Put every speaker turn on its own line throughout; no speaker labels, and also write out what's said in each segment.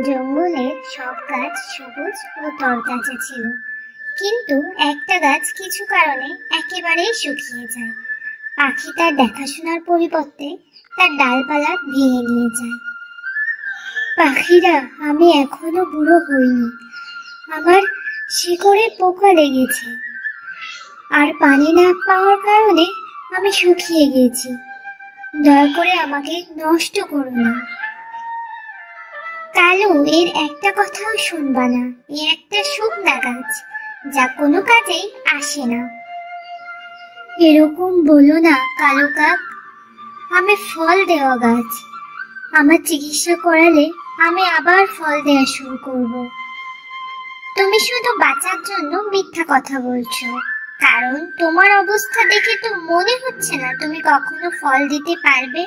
জঙ্গলের সব গাছ সবুজ ও তরতাজা ছিল, কিন্তু একটা গাছ কিছু কারণে একেবারেই শুকিয়ে যায়। পাখি তার দেখাশোনার পরিবর্তে তার ডালপালা ভেঙে নিয়ে যায়। পাখিরা, আমি এখনো বুড়ো হইনি, আমার শিকড়ে পোকা লেগেছে, আর পানি না পাওয়ার কারণে আমি শুকিয়ে গেছি। দয়া করে আমাকে নষ্ট করো না। কালু, এর একটা কথাও শুনবা না। এ একটা শুকনা গাছ, যা কোনো কাজেই আসে না। এরকম বলো না কালু কাক, আমি ফল দেওয়া গাছ। আমার চিকিৎসা করালে আমি আবার ফল দেওয়া শুরু করব। তুমি শুধু বাঁচার জন্য মিথ্যা কথা বলছো, কারণ তোমার অবস্থা দেখে তো মনে হচ্ছে না তুমি কখনো ফল দিতে পারবে।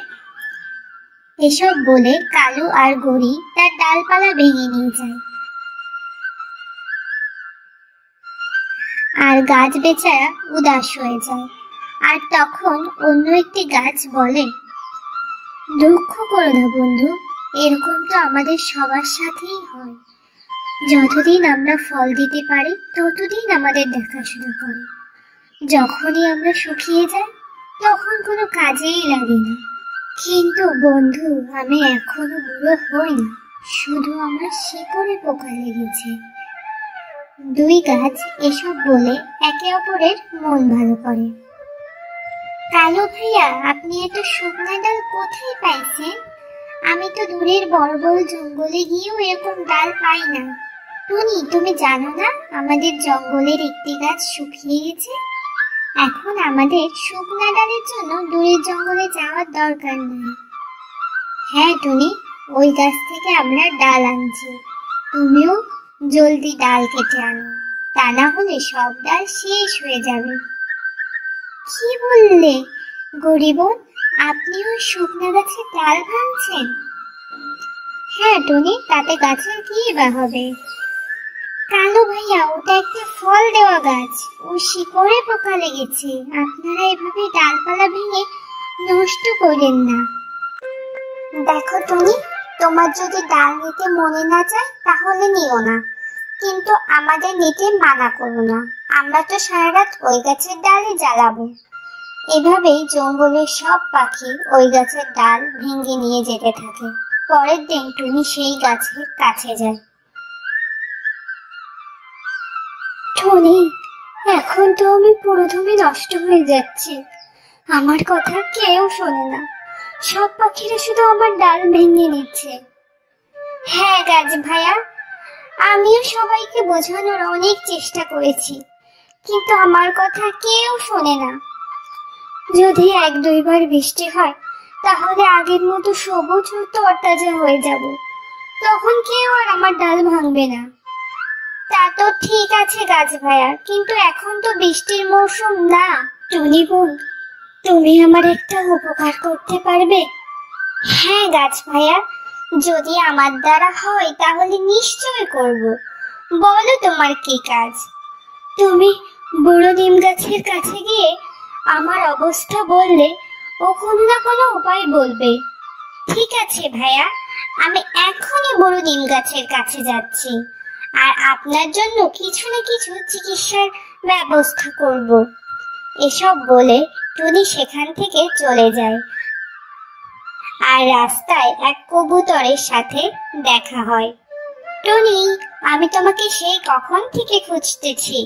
এসব বলে কালু আর গড়ি তার ডালপালা ভেঙে নিয়ে যায়। আর গাছ বেচারা উদাস হয়ে যায়। আর তখন অন্য একটি গাছ বলে, দুঃখ করো না বন্ধু, এরকম তো আমাদের সবার সাথেই হয়। যতদিন আমরা ফল দিতে পারি ততদিন আমাদের দেখাশোনা করে। যখনই আমরা শুকিয়ে যাই তখন কোনো কাজেই লাগে না। কিন্তু বন্ধু, আমি এখনো বুড়ো হইনি, শুধু আমার শিকড়ে পোকা লেগেছে। দুই গাছ এসব বলে একে অপরের মন ভালো করে। কালু ভাইয়া, আপনি এত শুকনা ডাল কোথায় পাইছেন? আমি তো দূরের বড় বড় জঙ্গলে গিয়েও এরকম ডাল পাই না। টুনি, তুমি জানো না আমাদের জঙ্গলের একটি গাছ শুকিয়ে গেছে? এখন আমাদের শুকনা ডালের জন্য দূরের জঙ্গলে যাওয়ার দরকার নেই। হ্যাঁ টুনি, ওই গাছ থেকে আমরা ডাল আনছি। তুমিও জলদি ডাল কেটে আনো, তা না হলে সব ডাল শেষ হয়ে যাবে। কি বললে গরিব? আপনিও শুকনা গাছের ডাল ভাঙছেন? হ্যাঁ টুনি, তাতে গাছের কি বা হবে? কালু ভাইয়া, ওটা একটা ফল দেওয়া গাছ, ও শিকড়ে পোকা লেগেছে। আপনারা এভাবে ডালপালা ভেঙে নষ্ট করেন না। দেখো টুনি, তোমার যদি ডাল নিতে মনে না চায় তাহলে নিও না, কিন্তু আমাদের নিতে মানা করো না। আমরা তো সারা রাত ওই গাছের ডালে জ্বালাবো। এভাবেই জঙ্গলের সব পাখি ওই গাছের ডাল ভেঙে নিয়ে যেতে থাকে। পরের দিন টুনি সেই গাছের কাছে যায়। টুনি, এখন তো আমি পুরোদমে নষ্ট হয়ে যাচ্ছি। আমার কথা কেউ শোনে না, সব পাখিরা শুধু আমার ডাল ভেঙে নিচ্ছে। হ্যাঁ গাছ ভাইয়া, আমিও সবাইকে বোঝানোর অনেক চেষ্টা করেছি, কিন্তু আমার কথা কেউ শোনে না। যদি এক দুইবার বৃষ্টি হয় তাহলে আগের মতো সবুজ ও তরতাজা হয়ে যাব, তখন কেউ আর আমার ডাল ভাঙবে না। তা তো ঠিক আছে গাছ ভাইয়া, কিন্তু এখন তো বৃষ্টির মৌসুম না। টুনি বোন, তুমি আমার একটা উপকার করতে পারবে? হ্যাঁ গাছ ভাইয়া, যদি আমার দ্বারা হয় তাহলে নিশ্চয় করব। বলো তোমার কি কাজ? তুমি বুড়ো নিম গাছের কাছে গিয়ে আমার অবস্থা বললে ও কোনো না কোনো উপায় বলবে। ঠিক আছে ভাইয়া, আমি এখনই বুড়ো নিম গাছের কাছে যাচ্ছি, আর আপনার জন্য কিছু না কিছু চিকিৎসার ব্যবস্থা করব। এসব বলে টুনি সেখান থেকে চলে যায়। আর রাস্তায় এক কবুতরের সাথে দেখা হয়। টুনি, আমি তোমাকে সেই কখন থেকে খুঁজতেছি,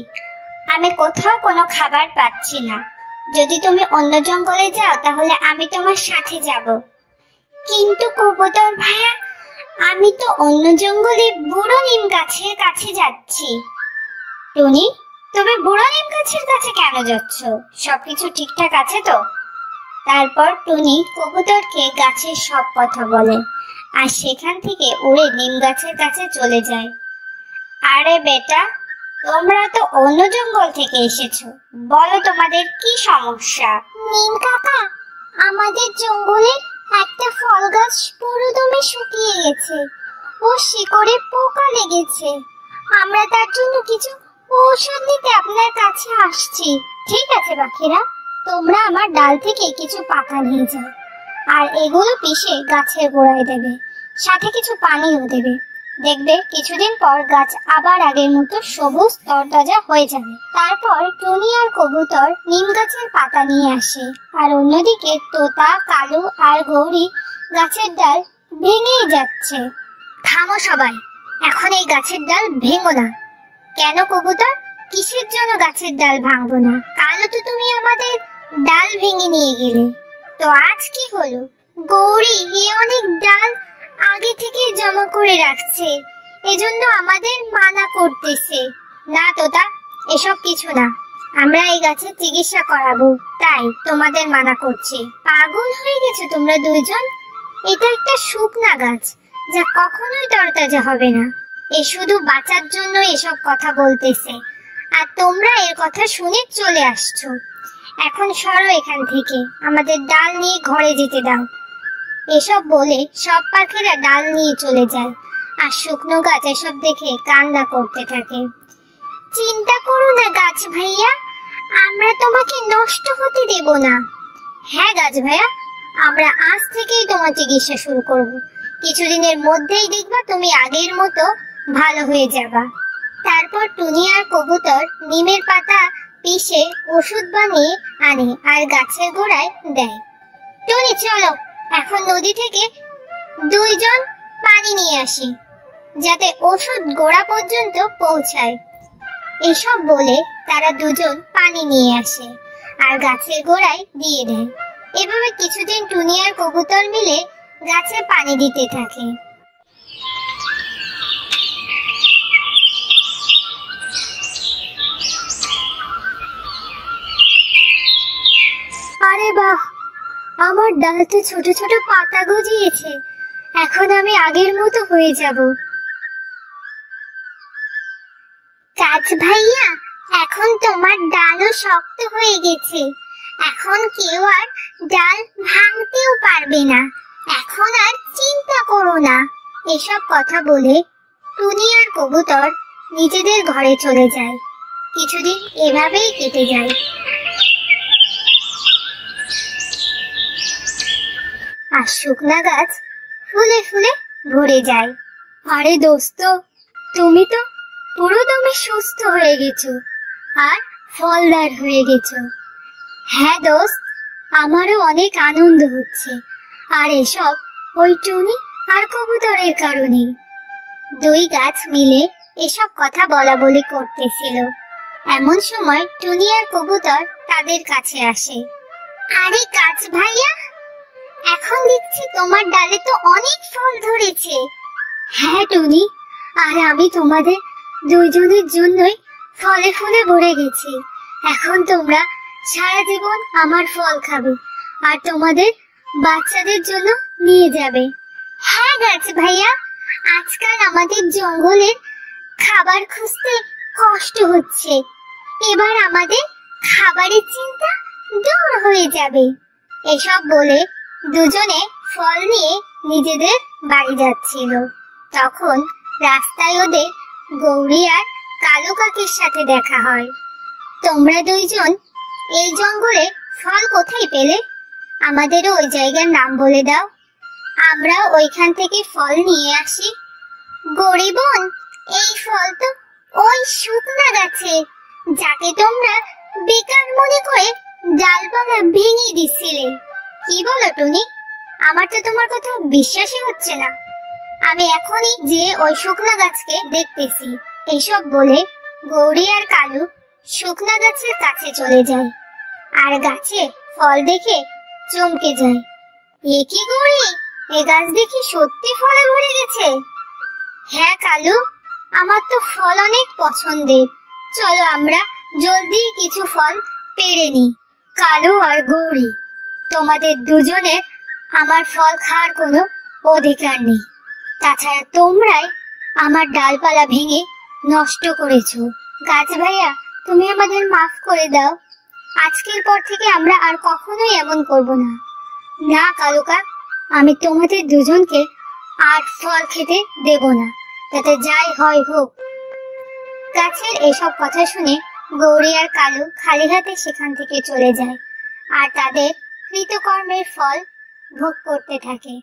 আমি কোথাও কোনো খাবার পাচ্ছি না। যদি তুমি অন্য জঙ্গলে যাও তাহলে আমি তোমার সাথে যাব। কিন্তু কবুতর ভাইয়া, আমি তো অন্য জঙ্গলে বুড়ো নিম গাছের কাছে যাচ্ছি। টুনি, তুমি বুড়ো নিম গাছের কাছে কেন যাচ্ছ? সবকিছু ঠিকঠাক আছে তো? তারপর টুনি কবুতরকে গাছের সব কথা বলে, আর সেখান থেকে উড়ে নিম গাছের কাছে চলে যায়। আরে বেটা, তোমরা তো অন্য জঙ্গল থেকে এসেছো, বলো তোমাদের কি সমস্যা? নিম কাকা, আমাদের জঙ্গলে একটা ফল গাছ পুরোদমে শুকিয়ে গেছে, ও শিকড়ে পোকা লেগেছে। আমরা তার জন্য কিছু ঔষধ নিতে আপনার কাছে আসছি। ঠিক আছে পাখিরা, তোমরা আমার ডাল থেকে কিছু পাতা নিয়ে যাও, আর এগুলো পিষে গাছের গোড়ায় দেবে, সাথে কিছু পানিও দেবে। দেখবে কিছুদিন পর গাছ আবার আগের মতো সবুজ তরতাজা হয়ে যাবে। তারপর টুনি আর কবুতর নিম গাছের পাতা নিয়ে আসে, আর অন্যদিকে তোতা, কালু আর গৌরী গাছের ডাল ভেঙেই যাচ্ছে। থামো সবাই, এখন এই গাছের ডাল ভেঙো না। কেন কবুতর, কিসের জন্য গাছের ডাল ভাঙবো না? কালু তো তুমি আমাদের ডাল ভেঙে নিয়ে গেলে, তো আজ কি হলো? গৌরী এ অনেক ডাল আগে থেকে জমা করে রাখছে, এজন্য আমাদের মানা করতেছে। না তোতা, এসব কিছু না, আমরা এই গাছের চিকিৎসা করাবো, তাই তোমাদের মানা করছি। পাগল হয়ে গেছো তোমরা দুইজন? এটা একটা শুকনা গাছ, যা কখনোই তরতাজা হবে না। এ শুধু বাঁচার জন্য এসব কথা বলতেছে, আর তোমরা এর কথা শুনে চলে আসছো। এখন সরো এখান থেকে, আমাদের ডাল নিয়ে ঘরে যেতে দাও। এসব বলে সব পাখিরা ডাল নিয়ে চলে যায়, আর শুকনো গাছ এসব দেখে কান্না করতে থাকে। চিন্তা করো না গাছ ভাইয়া, আমরা তোমাকে নষ্ট হতে দেব না। হ্যাঁ গাছ ভাইয়া, আমরা আজ থেকেই তোমার চিকিৎসা শুরু করব। কিছুদিনের মধ্যেই দেখবা তুমি আগের মতো ভালো হয়ে যাবা। তারপর টুনি আর কবুতর নিমের পাতা পিষে ওষুধ বানিয়ে আনে আর গাছের গোড়ায় দেয়। টুনি চলো, এখন নদী থেকে দুইজন পানি নিয়ে আসি, যাতে ওষুধ গোড়া পর্যন্ত পৌঁছায়। এসব বলে তারা দুজন পানি নিয়ে আসে আর গাছের গোড়ায় দিয়ে দেয়। এভাবে কিছুদিন টুনি আর কবুতর মিলে গাছে পানি দিতে থাকে। আরে বাহ, আমার ডাল তো ছোট ছোট পাতা গজিয়েছে, এখন আমি আগের মতো হয়ে যাব। গাছ ভাইয়া, এখন তোমার ডালও শক্ত হয়ে গেছে, এখন কেউ আর ডাল ভাঙতেও পারবে না, এখন আর চিন্তা করো না। এসব কথা বলে টুনি আর কবুতর নিজেদের ঘরে চলে যায়। কিছুদিন এভাবেই কেটে যায়। আর শুকনা গাছ ফুলে ফুলে ভরে যায়। আরে দোস্ত, তুমি তো পুরো দমে সুস্থ হয়ে গেছো আর ফলদার হয়ে গেছো। হ্যাঁ দোস্ত, আমারও অনেক আনন্দ হচ্ছে, আর এসব ওই টুনি আর কবুতরের কারণে। দুই গাছ মিলে এসব কথা বলা বলি করতেছিল। এমন সময় টুনি আর কবুতর তাদের কাছে আসে। আরে গাছ ভাইয়া, এখন দেখছি তোমার ডালে তো অনেক ফল ধরেছে। হ্যাঁ টুনি, আর আমি তোমাদের দুইজনের জন্যই ফলে ফুলে ভরে গেছি। এখন তোমরা সারা জীবন আমার ফল খাবে আর তোমাদের বাচ্চাদের জন্য নিয়ে যাবে। হ্যাঁ গাছ ভাইয়া, আজকাল আমাদের জঙ্গলের খাবার খুঁজতে কষ্ট হচ্ছে, এবার আমাদের খাবারের চিন্তা দূর হয়ে যাবে। এসব বলে দুজনে ফল নিয়ে নিজেদের বাড়ি যাচ্ছিল। তখন রাস্তায় ওদের গৌরী আর কালু কাকের সাথে দেখা হয়। তোমরা দুইজন এই জঙ্গলে ফল কোথায় পেলে? আমাদেরও ওই জায়গার নাম বলে দাও, আমরা ওইখান থেকে ফল নিয়ে আসি। গৌরী বোন, এই ফল তো ওই শুকনা গাছে, যাকে তোমরা বেকার মনে করে ডালপালা ভেঙে দিছিলে। কি বলো টুনি? আমার তো তোমার কথা বিশ্বাসই হচ্ছে না। আমি এখনই যে ওই শুকনা গাছকে দেখতেছি। এইসব বলে গৌরী আর কালু শুকনা গাছের কাছে চলে যায় আর গাছে ফল দেখে চমকে যায়। এ কি গৌরী, এ গাছ দেখি সত্যি ফলে ভরে গেছে। হ্যাঁ কালু, আমার তো ফল অনেক পছন্দের, চলো আমরা জলদি কিছু ফল পেড়ে নিই। কালু আর গৌরী, তোমাদের দুজনের আমার ফল খাওয়ার কোনো অধিকার নেই। তাছাড়া তোমরাই আমার ডালপালা ভেঙে নষ্ট করেছো। গাছ ভাইয়া, তুমি আমাদের মাফ করে দাও। আজকের পর থেকে আমরা আর কখনোই এমন করব না। না কালুকা, আমি তোমাদের দুজনকে আর ফল খেতে দেব না, তাতে যাই হয় হোক। গাছের এসব কথা শুনে গৌরী আর কালু খালি হাতে সেখান থেকে চলে যায় আর তাদের কৃতকর্মের ফল ভোগ করতে থাকে।